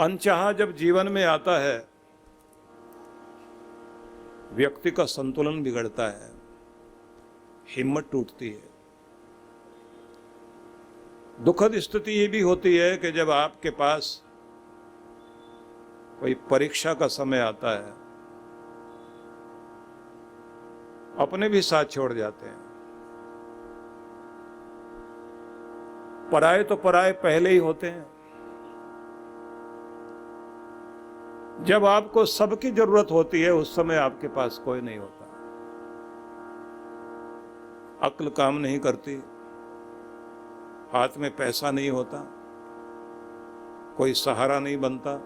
अनचाहा जब जीवन में आता है, व्यक्ति का संतुलन बिगड़ता है, हिम्मत टूटती है। दुखद स्थिति ये भी होती है कि जब आपके पास कोई परीक्षा का समय आता है, अपने भी साथ छोड़ जाते हैं। पराए तो पराए पहले ही होते हैं। जब आपको सबकी जरूरत होती है, उस समय आपके पास कोई नहीं होता। अक्ल काम नहीं करती, हाथ में पैसा नहीं होता, कोई सहारा नहीं बनता।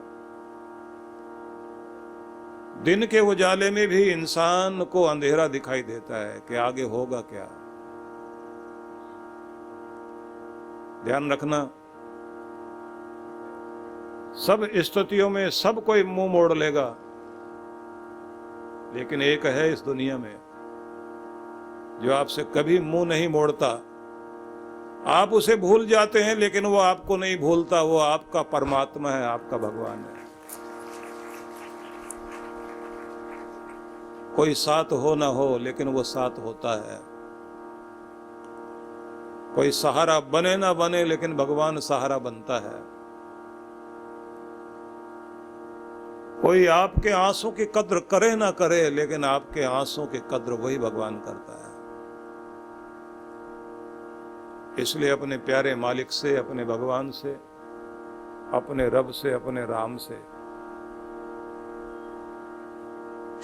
दिन के उजाले में भी इंसान को अंधेरा दिखाई देता है कि आगे होगा क्या। ध्यान रखना, सब स्थितियों में सब कोई मुंह मोड़ लेगा, लेकिन एक है इस दुनिया में जो आपसे कभी मुंह नहीं मोड़ता। आप उसे भूल जाते हैं, लेकिन वो आपको नहीं भूलता। वो आपका परमात्मा है, आपका भगवान है। कोई साथ हो ना हो, लेकिन वो साथ होता है। कोई सहारा बने ना बने, लेकिन भगवान सहारा बनता है। कोई आपके आंसू की कद्र करे ना करे, लेकिन आपके आंसू की कद्र वही भगवान करता है। इसलिए अपने प्यारे मालिक से, अपने भगवान से, अपने रब से, अपने राम से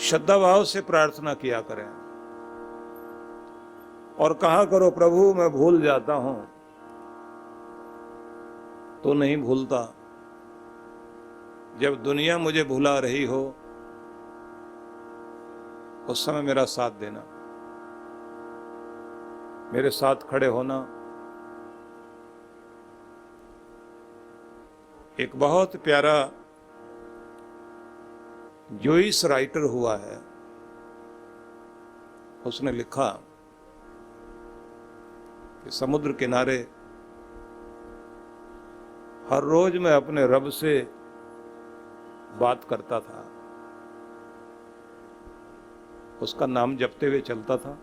श्रद्धा भाव से प्रार्थना किया करें और कहा करो, प्रभु मैं भूल जाता हूं, तो नहीं भूलता। जब दुनिया मुझे भुला रही हो, उस समय मेरा साथ देना, मेरे साथ खड़े होना। एक बहुत प्यारा जोइस राइटर हुआ है, उसने लिखा कि समुद्र किनारे हर रोज मैं अपने रब से बात करता था, उसका नाम जपते हुए चलता था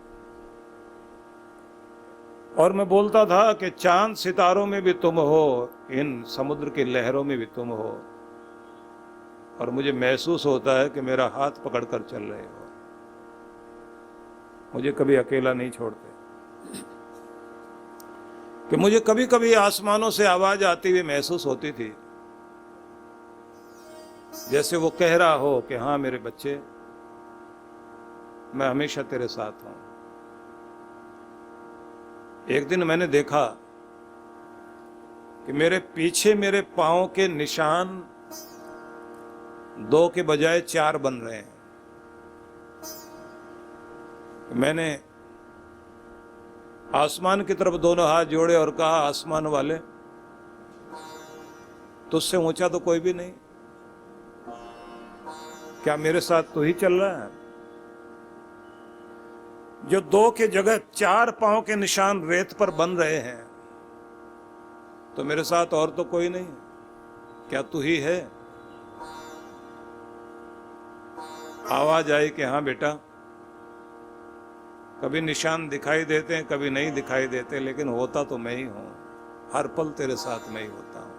और मैं बोलता था कि चांद सितारों में भी तुम हो, इन समुद्र की लहरों में भी तुम हो, और मुझे महसूस होता है कि मेरा हाथ पकड़कर चल रहे हो, मुझे कभी अकेला नहीं छोड़ते। कि मुझे कभी कभी आसमानों से आवाज आती हुई महसूस होती थी, जैसे वो कह रहा हो कि हाँ मेरे बच्चे, मैं हमेशा तेरे साथ हूं। एक दिन मैंने देखा कि मेरे पीछे मेरे पांव के निशान 2 के बजाय 4 बन रहे हैं। मैंने आसमान की तरफ दोनों हाथ जोड़े और कहा, आसमान वाले, तुझसे ऊंचा तो कोई भी नहीं, क्या मेरे साथ तू ही चल रहा है? जो 2 के जगह 4 पांव के निशान रेत पर बन रहे हैं, तो मेरे साथ और तो कोई नहीं, क्या तू ही है? आवाज आई कि हाँ बेटा, कभी निशान दिखाई देते हैं, कभी नहीं दिखाई देते, लेकिन होता तो मैं ही हूं। हर पल तेरे साथ मैं ही होता हूं,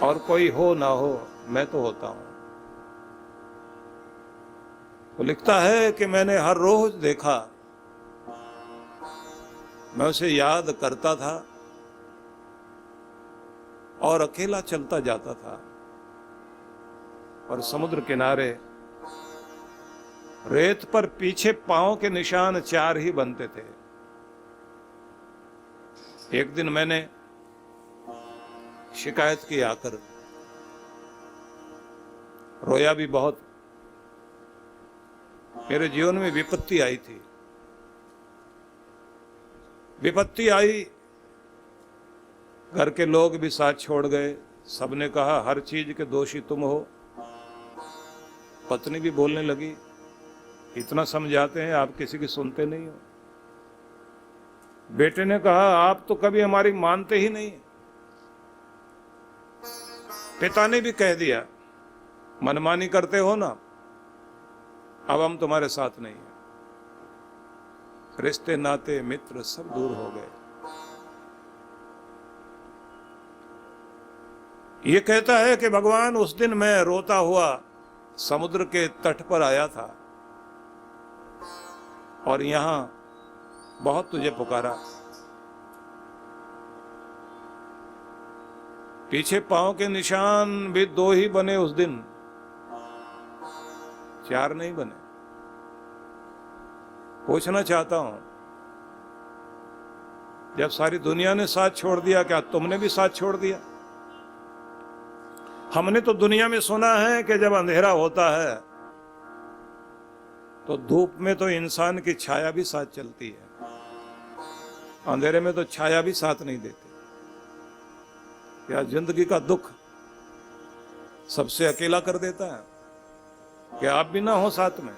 और कोई हो ना हो, मैं तो होता हूं। वो लिखता है कि मैंने हर रोज देखा, मैं उसे याद करता था और अकेला चलता जाता था, और समुद्र किनारे रेत पर पीछे पांव के निशान 4 ही बनते थे। एक दिन मैंने शिकायत की आकर, रोया भी बहुत। मेरे जीवन में विपत्ति आई थी, विपत्ति आई, घर के लोग भी साथ छोड़ गए। सबने कहा हर चीज के दोषी तुम हो। पत्नी भी बोलने लगी, इतना समझाते हैं आप किसी की सुनते नहीं हो। बेटे ने कहा, आप तो कभी हमारी मानते ही नहीं। पिता ने भी कह दिया, मनमानी करते हो ना, अब हम तुम्हारे साथ नहीं है। रिश्ते नाते मित्र सब दूर हो गए। ये कहता है कि भगवान उस दिन मैं रोता हुआ समुद्र के तट पर आया था और यहां बहुत तुझे पुकारा। पीछे पांव के निशान भी 2 ही बने उस दिन, 4 नहीं बने। पूछना चाहता हूं, जब सारी दुनिया ने साथ छोड़ दिया, क्या तुमने भी साथ छोड़ दिया? हमने तो दुनिया में सुना है कि जब अंधेरा होता है तो धूप में तो इंसान की छाया भी साथ चलती है, अंधेरे में तो छाया भी साथ नहीं देती। क्या जिंदगी का दुख सबसे अकेला कर देता है कि आप भी ना हो साथ में?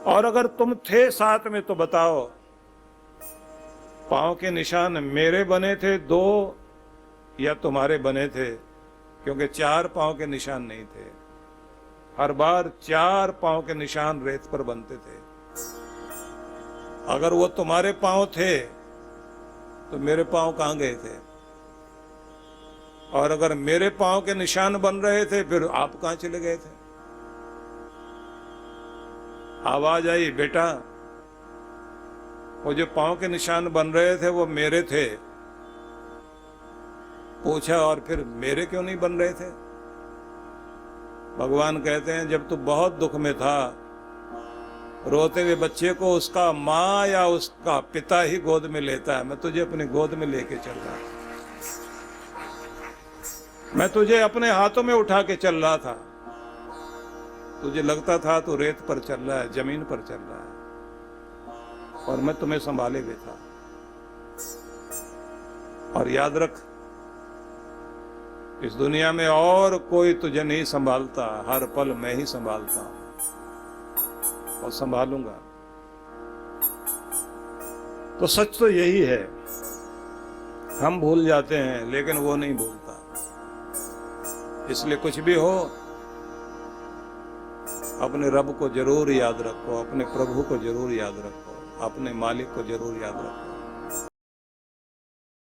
और अगर तुम थे साथ में तो बताओ, पांव के निशान मेरे बने थे 2 या तुम्हारे बने थे? क्योंकि 4 पांव के निशान नहीं थे। हर बार 4 पांव के निशान रेत पर बनते थे। अगर वो तुम्हारे पांव थे तो मेरे पांव कहां गए थे? और अगर मेरे पांव के निशान बन रहे थे फिर आप कहां चले गए थे? आवाज आई, बेटा वो जो पांव के निशान बन रहे थे वो मेरे थे। पूछा, और फिर मेरे क्यों नहीं बन रहे थे? भगवान कहते हैं, जब तू बहुत दुख में था, रोते हुए बच्चे को उसका माँ या उसका पिता ही गोद में लेता है। मैं तुझे अपनी गोद में लेके चल रहा था, मैं तुझे अपने हाथों में उठा के चल रहा था। तुझे लगता था तू रेत पर चल रहा है, जमीन पर चल रहा है, और मैं तुम्हें संभाले हुए था। और याद रख, इस दुनिया में और कोई तुझे नहीं संभालता, हर पल मैं ही संभालता हूं और संभालूंगा। तो सच तो यही है, हम भूल जाते हैं लेकिन वो नहीं भूलता। इसलिए कुछ भी हो, अपने रब को जरूर याद रखो, अपने प्रभु को जरूर याद रखो, अपने मालिक को जरूर याद रखो।